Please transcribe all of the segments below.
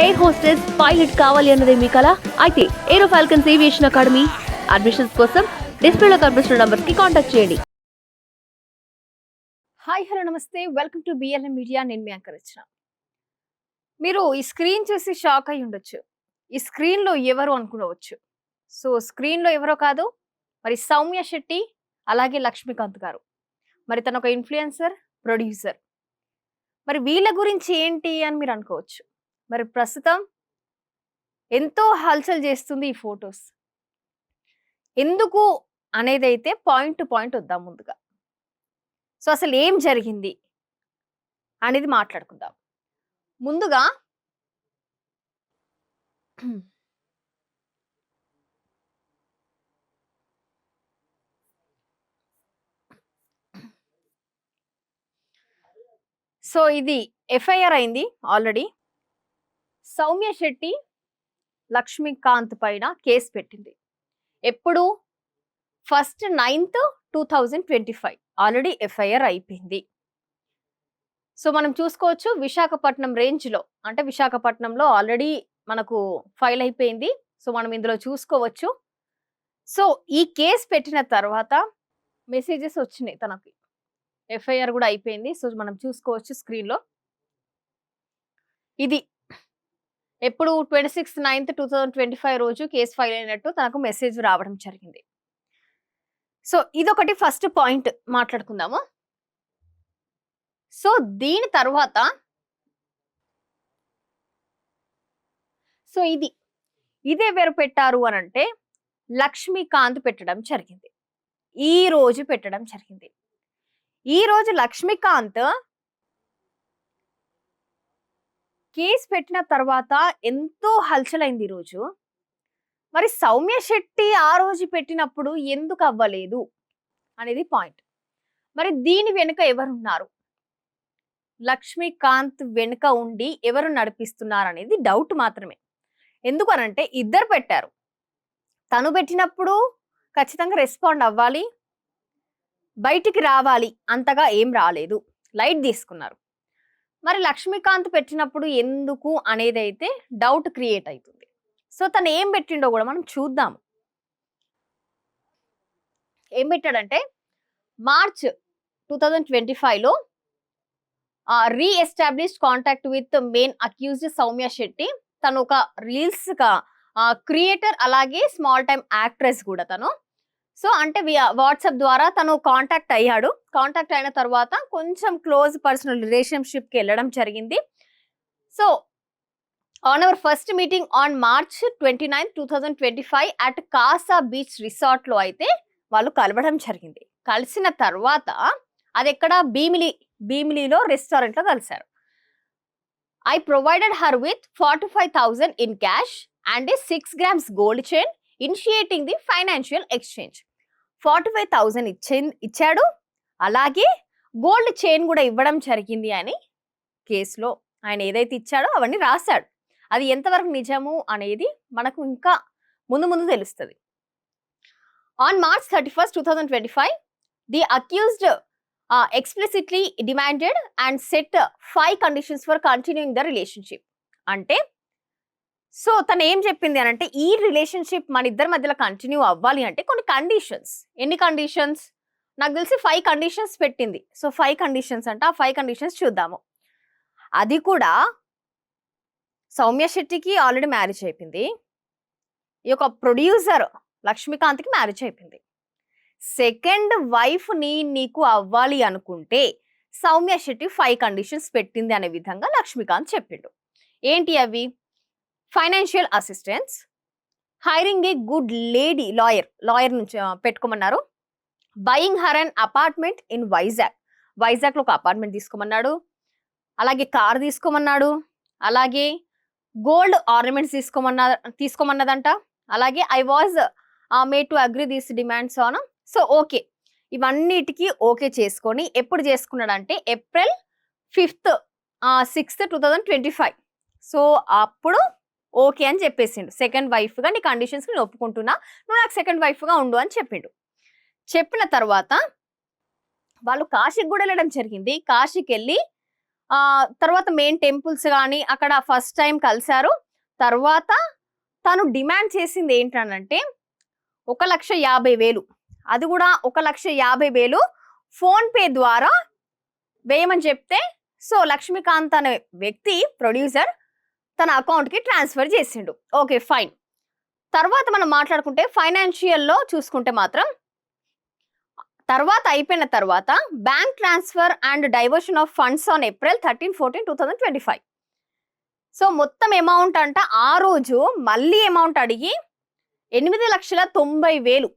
Air hostess pilot కావాలి అన్నదే మీ కల అయితే ఏరో ఫాల్కన్స్ ఏవియేషన్ అకాడమీ అడ్మిషన్స్ కోసం డిస్ప్లేలో కనిపిస్తున్న నంబర్స్ కి కాంటాక్ట్ చేయండి. హాయ్ హలో నమస్తే, వెల్కమ్ టు బిఎల్ఎం మీడియా. నేను మీ యాంకర్ రచన. మీరు ఈ స్క్రీన్ చూసి షాక్ అయి ఉండొచ్చు. ఈ స్క్రీన్ లో ఎవరు అనుకోవచ్చు. సో స్క్రీన్ లో ఎవరో కాదు, మరి సౌమ్య శెట్టి అలాగే లక్ష్మీకాంత్ గారు. మరి తను ఒక ఇన్ఫ్లుయెన్సర్, ప్రొడ్యూసర్. మరి వీళ్ళ గురించి ఏంటి అని మీరు అనుకోవచ్చు. మరి ప్రస్తుతం ఎంతో హల్చల్ చేస్తుంది ఈ ఫొటోస్. ఎందుకు అనేది అయితే పాయింట్ టు పాయింట్ వద్దాం ముందుగా. సో అసలు ఏం జరిగింది అనేది మాట్లాడుకుందాం. ముందుగా సో ఇది ఎఫ్ఐఆర్ అయింది ఆల్రెడీ. సౌమ్య శెట్టి లక్ష్మీకాంత్ పైన కేసు పెట్టింది. ఎప్పుడు? 1st 9th 2025 ఆల్రెడీ ఎఫ్ఐఆర్ అయిపోయింది. సో మనం చూసుకోవచ్చు విశాఖపట్నం రేంజ్ లో, అంటే విశాఖపట్నంలో ఆల్రెడీ మనకు ఫైల్ అయిపోయింది. సో మనం ఇందులో చూసుకోవచ్చు. సో ఈ కేసు పెట్టిన తర్వాత మెసేజెస్ వచ్చినాయి తనకి. ఎఫ్ఐఆర్ కూడా అయిపోయింది. సో మనం చూసుకోవచ్చు స్క్రీన్ లో. ఇది ఎప్పుడు 26th 9th 2025 రోజు కేసు ఫైల్ అయినట్టు తనకు మెసేజ్ రావడం జరిగింది. సో ఇదొకటి ఫస్ట్ పాయింట్ మాట్లాడుకుందాము. సో దీని తర్వాత సో ఇదే ఎవరు పెట్టారు అని అంటే లక్ష్మీకాంత్ పెట్టడం జరిగింది. ఈ రోజు పెట్టడం జరిగింది. ఈ రోజు లక్ష్మీకాంత్ కేసు పెట్టిన తర్వాత ఎంతో హల్చల్ అయింది ఈ రోజు. మరి సౌమ్య శెట్టి ఆ రోజు పెట్టినప్పుడు ఎందుకు అవ్వలేదు అనేది పాయింట్. మరి దీని వెనుక ఎవరున్నారు? లక్ష్మీకాంత్ వెనుక ఉండి ఎవరు నడిపిస్తున్నారు అనేది డౌట్ మాత్రమే. ఎందుకు అనంటే ఇద్దరు పెట్టారు. తను పెట్టినప్పుడు ఖచ్చితంగా రెస్పాండ్ అవ్వాలి, బయటికి రావాలి. అంతగా ఏం రాలేదు, లైట్ తీసుకున్నారు. మరి లక్ష్మీకాంత్ పెట్టినప్పుడు ఎందుకు అనేది అయితే డౌట్ క్రియేట్ అవుతుంది. సో తను ఏం పెట్టిండో కూడా మనం చూద్దాము. ఏం పెట్టాడంటే మార్చ్ 2025 లో reestablished contact with main accused Soumya Shetty. తను ఒక రీల్స్ క్రియేటర్, అలాగే స్మాల్ టైమ్ యాక్ట్రెస్ కూడా తను. సో అంటే వాట్సాప్ ద్వారా తను కాంటాక్ట్ అయ్యాడు. కాంటాక్ట్ అయిన తర్వాత కొంచెం క్లోజ్ పర్సనల్ రిలేషన్షిప్ కి వెళ్ళడం జరిగింది. So on our first meeting on March 29, 2025 at Casa beach resort లో వాళ్ళు కలవడం జరిగింది. కలిసిన తర్వాత అది ఎక్కడ భీమిలిలో రెస్టారెంట్ లో కలిశారు. I provided her with 45,000 in cash and 6 grams gold chain initiating the financial exchange. 45,000 ఇచ్చాడు, అలాగే గోల్డ్ చైన్ కూడా ఇవ్వడం జరిగింది అని కేసులో ఆయన ఏదైతే ఇచ్చాడో అవన్నీ రాశాడు. అది ఎంతవరకు నిజము అనేది మనకు ఇంకా ముందు తెలుస్తుంది. On March 31st, 2025 the accused explicitly demanded and set 5 conditions for continuing the relationship. అంటే సో తను ఏం చెప్పింది అని అంటే ఈ రిలేషన్షిప్ మన ఇద్దరి మధ్యలో కంటిన్యూ అవ్వాలి అంటే కొన్ని కండిషన్స్. ఎన్ని కండిషన్స్? నాకు తెలిసి 5 కండిషన్స్ పెట్టింది. సో 5 కండిషన్స్ అంటే ఆ 5 కండిషన్స్ చూద్దాము. అది కూడా సౌమ్య శెట్టికి ఆల్రెడీ మ్యారేజ్ అయిపోయింది. ఈ యొక్క ప్రొడ్యూసర్ లక్ష్మీకాంత్కి మ్యారేజ్ అయిపోయింది. సెకండ్ వైఫ్ నీకు అవ్వాలి అనుకుంటే సౌమ్య శెట్టి 5 కండిషన్స్ పెట్టింది అనే విధంగా లక్ష్మీకాంత్ చెప్పిండు. ఏంటి అవి? Financial assistance, hiring a good lady lawyer నుంచి పెట్టుకోమన్నారు. Buying her an apartment in Vizag లో ఒక అపార్ట్మెంట్ తీసుకోమన్నాడు. అలాగే కార్ తీసుకోమన్నాడు. అలాగే గోల్డ్ ఆర్నమెంట్స్ తీసుకోమన్నదంట. అలాగే I was made to agree these demands on. So okay, ఇవన్నిటికీ ఓకే చేసుకొని ఎప్పుడు చేసుకున్నాడంటే April 5th 6th 2025. సో అప్పుడు ఓకే అని చెప్పేసిండు. సెకండ్ వైఫ్ గా నీ కండిషన్స్ నేను ఒప్పుకుంటున్నా, నువ్వు నాకు సెకండ్ వైఫ్ గా ఉండు అని చెప్పిండు. చెప్పిన తర్వాత వాళ్ళు కాశీకి కూడా వెళ్ళడం జరిగింది. కాశీకి వెళ్ళి తర్వాత మెయిన్ టెంపుల్స్ కానీ అక్కడ ఫస్ట్ టైం కలిశారు. తర్వాత తను డిమాండ్ చేసింది ఏంటనంటే 1,50,000, అది కూడా 1,50,000 ఫోన్ పే ద్వారా వేయమని చెప్తే, సో లక్ష్మీకాంత్ అనే వ్యక్తి ప్రొడ్యూసర్ తన అకౌంట్ కి ట్రాన్స్ఫర్ చేసిండు. Okay fine. తర్వాత మనం మాట్లాడుకుంటే ఫైనాన్షియల్ లో చూసుకుంటే మాత్రం తర్వాత అయిపోయిన తర్వాత bank transfer and diversion of funds on April 13, 14, 2025. So మొత్తం అమౌంట్ అంట ఆ రోజు మళ్ళీ అమౌంట్ అడిగి 8,90,000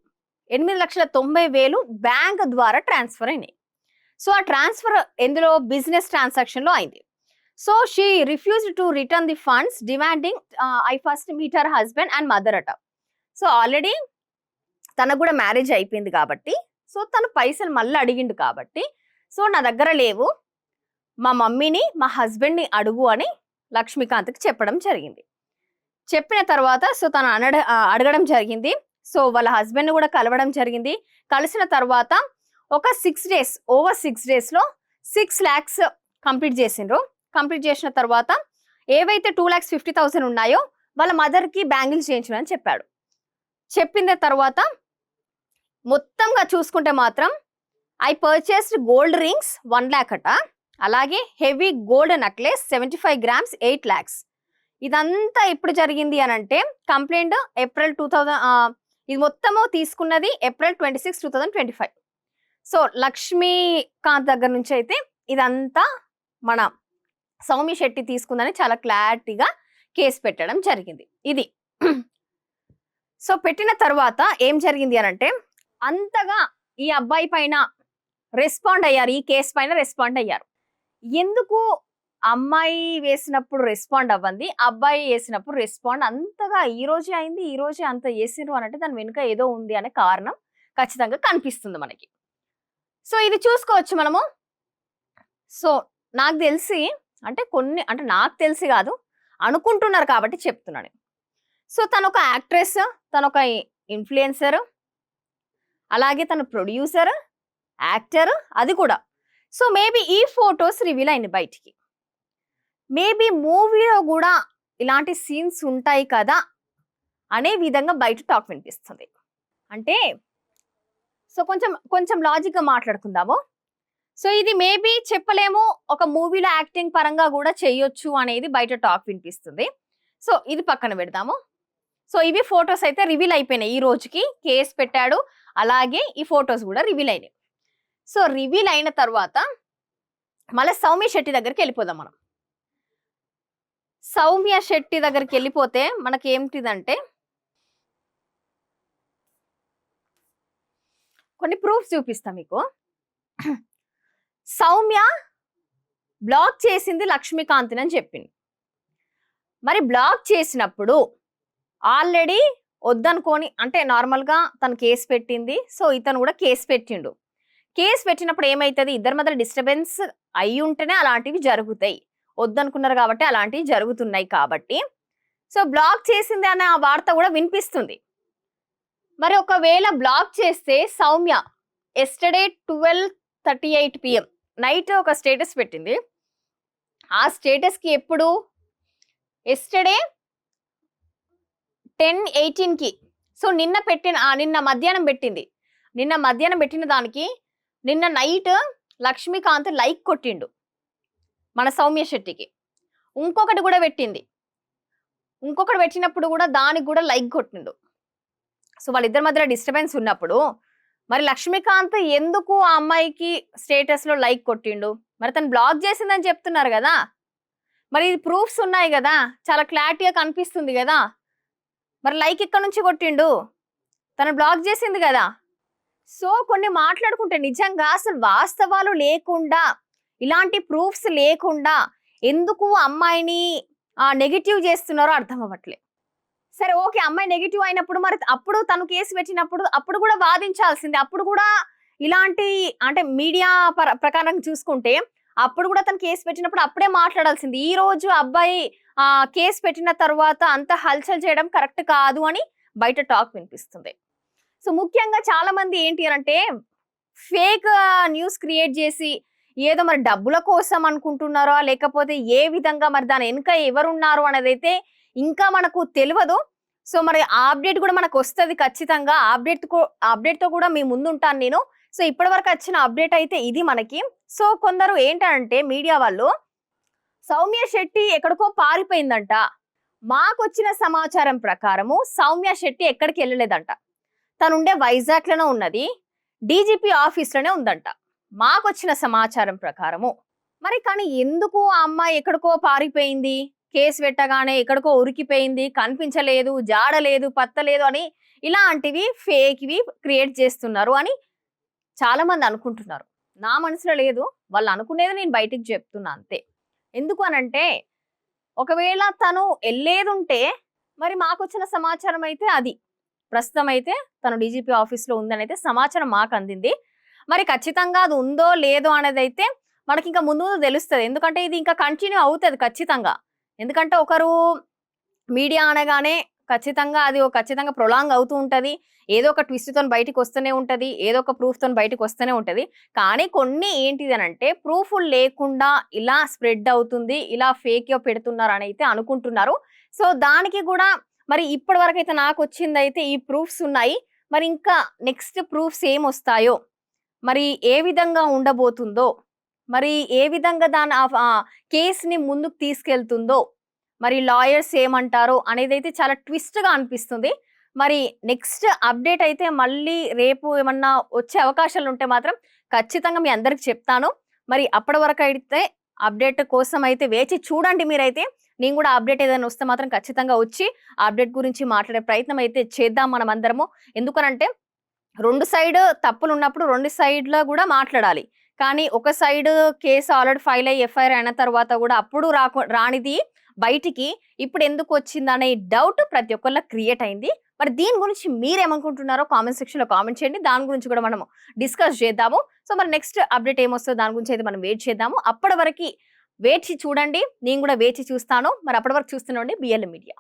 8,90,000 బ్యాంక్ ద్వారా ట్రాన్స్ఫర్ అయినాయి. సో ఆ ట్రాన్స్ఫర్ ఎందులో బిజినెస్ ట్రాన్సాక్షన్ లో అయింది. So she refused to return the funds demanding I first meet her husband and mother అట. సో ఆల్రెడీ తనకు కూడా మ్యారేజ్ అయిపోయింది కాబట్టి, సో తను పైసలు మళ్ళీ అడిగిండు కాబట్టి, సో నా దగ్గర లేవు, మా మమ్మీని మా హస్బెండ్ని అడుగు అని లక్ష్మీకాంత్కి చెప్పడం జరిగింది. చెప్పిన తర్వాత సో తను అడగడం జరిగింది. సో వాళ్ళ హస్బెండ్ కూడా కలవడం జరిగింది. కలిసిన తర్వాత ఒక 6 days, ఓవర్ 6 days లో 6 lakhs కంప్లీట్ చేసిండ్రు. కంప్లీట్ చేసిన తర్వాత ఏవైతే 2,50,000 ఉన్నాయో వాళ్ళ మదర్కి బ్యాంగిల్స్ చేయించమని చెప్పాడు. చెప్పిన తర్వాత మొత్తంగా చూసుకుంటే మాత్రం I purchased gold rings 1 lakh అట, అలాగే heavy gold necklace 75 grams 8 lakhs. ఇదంతా ఎప్పుడు జరిగింది అని అంటే కంప్లైంట్ April 2000, ఇది మొత్తము తీసుకున్నది April 26, 2025. సో లక్ష్మీకాంత్ దగ్గర నుంచి అయితే ఇదంతా మన సౌమ్య శెట్టి తీసుకుందని చాలా క్లారిటీగా కేసు పెట్టడం జరిగింది. ఇది సో పెట్టిన తర్వాత ఏం జరిగింది అని అంటే అంతగా ఈ అబ్బాయి పైన రెస్పాండ్ అయ్యారు, ఈ కేసు పైన రెస్పాండ్ అయ్యారు. ఎందుకు అమ్మాయి వేసినప్పుడు రెస్పాండ్ అవ్వండి, అబ్బాయి వేసినప్పుడు రెస్పాండ్ అంతగా ఈ రోజే అయింది, ఈ రోజే అంత వేసిరు అని అంటే దాని వెనుక ఏదో ఉంది అనే కారణం ఖచ్చితంగా కనిపిస్తుంది మనకి. సో ఇది చూసుకోవచ్చు మనము. సో నాకు తెలిసి అంటే నాకు తెలిసి కాదు, అనుకుంటున్నారు కాబట్టి చెప్తున్నాను. సో తను ఒక యాక్ట్రెస్, తను ఒక ఇన్ఫ్లుయెన్సర్, అలాగే తను ప్రొడ్యూసర్, యాక్టర్, అది కూడా. సో మేబీ ఈ ఫొటోస్ రివీల్ అయింది బయటికి. మేబీ మూవీలో కూడా ఇలాంటి సీన్స్ ఉంటాయి కదా అనే విధంగా బయట టాక్ వినిపిస్తుంది. అంటే సో కొంచెం లాజిక్గా మాట్లాడుకుందాము. సో ఇది మేబీ చెప్పలేము, ఒక మూవీలో యాక్టింగ్ పరంగా కూడా చేయొచ్చు అనేది బయట టాక్ వినిపిస్తుంది. సో ఇది పక్కన పెడదాము. సో ఇవి ఫొటోస్ అయితే రివీల్ అయిపోయినాయి. ఈ రోజుకి కేసు పెట్టాడు, అలాగే ఈ ఫొటోస్ కూడా రివీల్ అయినాయి. సో రివీల్ అయిన తర్వాత మళ్ళీ సౌమ్య శెట్టి దగ్గరికి వెళ్ళిపోదాం మనం. సౌమ్య శెట్టి దగ్గరికి వెళ్ళిపోతే మనకి ఏమిటిదంటే కొన్ని ప్రూఫ్స్ చూపిస్తా మీకు. సౌమ్య బ్లాక్ చేసింది లక్ష్మీకాంత్ అని చెప్పింది. మరి బ్లాక్ చేసినప్పుడు ఆల్రెడీ వద్దనుకోని అంటే నార్మల్గా తను కేసు పెట్టింది, సో ఇతను కూడా కేసు పెట్టిండు. కేసు పెట్టినప్పుడు ఏమైతుంది, ఇద్దరి మధ్య డిస్టర్బెన్స్ అయి ఉంటేనే అలాంటివి జరుగుతాయి. వద్దనుకున్నారు కాబట్టి అలాంటివి జరుగుతున్నాయి కాబట్టి సో బ్లాక్ చేసింది అనే ఆ వార్త కూడా వినిపిస్తుంది. మరి ఒకవేళ బ్లాక్ చేస్తే సౌమ్య ఎస్టర్డే 12:38 PM నైట్ ఒక స్టేటస్ పెట్టింది. ఆ స్టేటస్కి ఎప్పుడు ఎస్టర్డే 10:18కి, సో నిన్న మధ్యాహ్నం పెట్టింది. నిన్న మధ్యాహ్నం పెట్టిన దానికి నిన్న నైట్ లక్ష్మీకాంత్ లైక్ కొట్టిండు మన సౌమ్య శెట్టికి. ఇంకొకటి కూడా పెట్టింది, ఇంకొకటి పెట్టినప్పుడు కూడా దానికి కూడా లైక్ కొట్టిండు. సో వాళ్ళిద్దరి మధ్యలో డిస్టర్బెన్స్ ఉన్నప్పుడు మరి లక్ష్మీకాంత్ ఎందుకు ఆ అమ్మాయికి స్టేటస్ లో లైక్ కొట్టిండు? మరి తను బ్లాక్ చేసిందని చెప్తున్నారు కదా, మరి ఇది ప్రూఫ్స్ ఉన్నాయి కదా, చాలా క్లారిటీగా కనిపిస్తుంది కదా. మరి లైక్ ఇక్కడ నుంచి కొట్టిండు, తను బ్లాక్ చేసింది కదా. సో కొన్ని మాట్లాడుకుంటే నిజంగా అసలు వాస్తవాలు లేకుండా, ఇలాంటి ప్రూఫ్స్ లేకుండా ఎందుకు అమ్మాయిని నెగిటివ్ చేస్తున్నారో అర్థం అవ్వట్లే. సరే ఓకే, అమ్మాయి నెగిటివ్ అయినప్పుడు మరి అప్పుడు తను కేసు పెట్టినప్పుడు అప్పుడు కూడా వాదించాల్సింది. అప్పుడు కూడా ఇలాంటి అంటే మీడియా ప్రకారం చూసుకుంటే అప్పుడు కూడా తను కేసు పెట్టినప్పుడు అప్పుడే మాట్లాడాల్సింది. ఈ రోజు అబ్బాయి కేసు పెట్టిన తర్వాత అంత హల్చల్ చేయడం కరెక్ట్ కాదు అని బయట టాక్ వినిపిస్తుంది. సో ముఖ్యంగా చాలా మంది ఏంటి అంటే ఫేక్ న్యూస్ క్రియేట్ చేసి ఏదో మరి డబ్బుల కోసం అనుకుంటున్నారో లేకపోతే ఏ విధంగా మరి దాని వెనుక ఎవరున్నారు అనేదైతే ఇంకా మనకు తెలియదు. సో మరి ఆ అప్డేట్ కూడా మనకు వస్తది ఖచ్చితంగా. అప్డేట్ తో కూడా మీ ముందు ఉంటాను నేను. సో ఇప్పటి వరకు వచ్చిన అప్డేట్ అయితే ఇది మనకి. సో కొందరు ఏంటంటే మీడియా వాళ్ళు సౌమ్య శెట్టి ఎక్కడికో పారిపోయిందంట. మాకొచ్చిన సమాచారం ప్రకారము సౌమ్య శెట్టి ఎక్కడికి వెళ్ళలేదంట. తనుండే వైజాగ్ లోనే ఉన్నది. డీజీపీ ఆఫీస్ లోనే ఉందంట మాకొచ్చిన సమాచారం ప్రకారము. మరి కానీ ఎందుకు ఆ అమ్మాయి ఎక్కడికో పారిపోయింది, కేసు పెట్టగానే ఎక్కడికో ఉరికిపోయింది, కనిపించలేదు, జాడలేదు, పత్తలేదు అని ఇలాంటివి ఫేక్వి క్రియేట్ చేస్తున్నారు అని చాలా మంది అనుకుంటున్నారు. నా మనసులో లేదు, వాళ్ళు అనుకునేది నేను బయటికి చెప్తున్నా అంతే. ఎందుకు అనంటే ఒకవేళ తను వెళ్ళేదుంటే మరి మాకొచ్చిన సమాచారం అయితే అది. ప్రస్తుతం అయితే తను డీజీపీ ఆఫీస్ లో ఉందని అయితే సమాచారం మాకు అందింది. మరి ఖచ్చితంగా అది ఉందో లేదో అనేది అయితే మనకి ఇంకా ముందు ముందు తెలుస్తుంది. ఎందుకంటే ఇది ఇంకా కంటిన్యూ అవుతుంది ఖచ్చితంగా. ఎందుకంటే ఒకరు మీడియా అనగానే ఖచ్చితంగా అది ఖచ్చితంగా ప్రొలాంగ్ అవుతూ ఉంటది. ఏదో ఒక ట్విస్ట్ తోని బయటికి వస్తూనే ఉంటది. ఏదో ఒక ప్రూఫ్ తోని బయటికి వస్తూనే ఉంటది. కానీ కొన్ని ఏంటిది అనంటే ప్రూఫ్ లేకుండా ఇలా స్ప్రెడ్ అవుతుంది, ఇలా ఫేక్ పెడుతున్నారు అని అయితే అనుకుంటున్నారు. సో దానికి కూడా మరి ఇప్పటి వరకు అయితే నాకు వచ్చిందైతే ఈ ప్రూఫ్స్ ఉన్నాయి. మరి ఇంకా నెక్స్ట్ ప్రూఫ్స్ ఏం వస్తాయో, మరి ఏ విధంగా ఉండబోతుందో, మరి ఏ విధంగా దాని కేసుని ముందుకు తీసుకెళ్తుందో, మరి లాయర్స్ ఏమంటారో అనేదైతే చాలా ట్విస్ట్ గా అనిపిస్తుంది. మరి నెక్స్ట్ అప్డేట్ అయితే మళ్ళీ రేపు ఏమన్నా వచ్చే అవకాశాలు ఉంటే మాత్రం ఖచ్చితంగా మీ అందరికి చెప్తాను. మరి అప్పటి వరకు అయితే అప్డేట్ కోసం అయితే వేచి చూడండి మీరైతే. నేను కూడా అప్డేట్ ఏదైనా వస్తే మాత్రం ఖచ్చితంగా వచ్చి అప్డేట్ గురించి మాట్లాడే ప్రయత్నం అయితే చేద్దాం మనం అందరము. ఎందుకనంటే రెండు సైడ్ తప్పులు ఉన్నప్పుడు రెండు సైడ్‌లో గూడా మాట్లాడాలి. కానీ ఒక సైడ్ కేస్ ఆల్రెడీ ఫైల్ అయ్యి ఎఫ్ఐఆర్ అయిన తర్వాత గూడా అప్పుడు రానిది బయటికి ఇప్పుడెందుకు వచ్చిందనే డౌట్ ప్రతి ఒక్కళ్ళకి క్రియేట్ అయింది. మరి దీని గురించి మీరేమనుకుంటున్నారో కామెంట్ సెక్షన్‌లో కామెంట్ చేయండి. దాని గురించి కూడా మనము డిస్కస్ చేద్దాము. సో మరి నెక్స్ట్ అప్డేట్ ఏమొస్తదో దాని గురించి అయితే మనం వెయిట్ చేద్దాము. అప్పటి వరకి వేచి చూడండి. నేను కూడా వేచి చూస్తాను. మరి అప్పటి వరకు చూస్తూనే ఉండండి బిఎల్ మీడియా.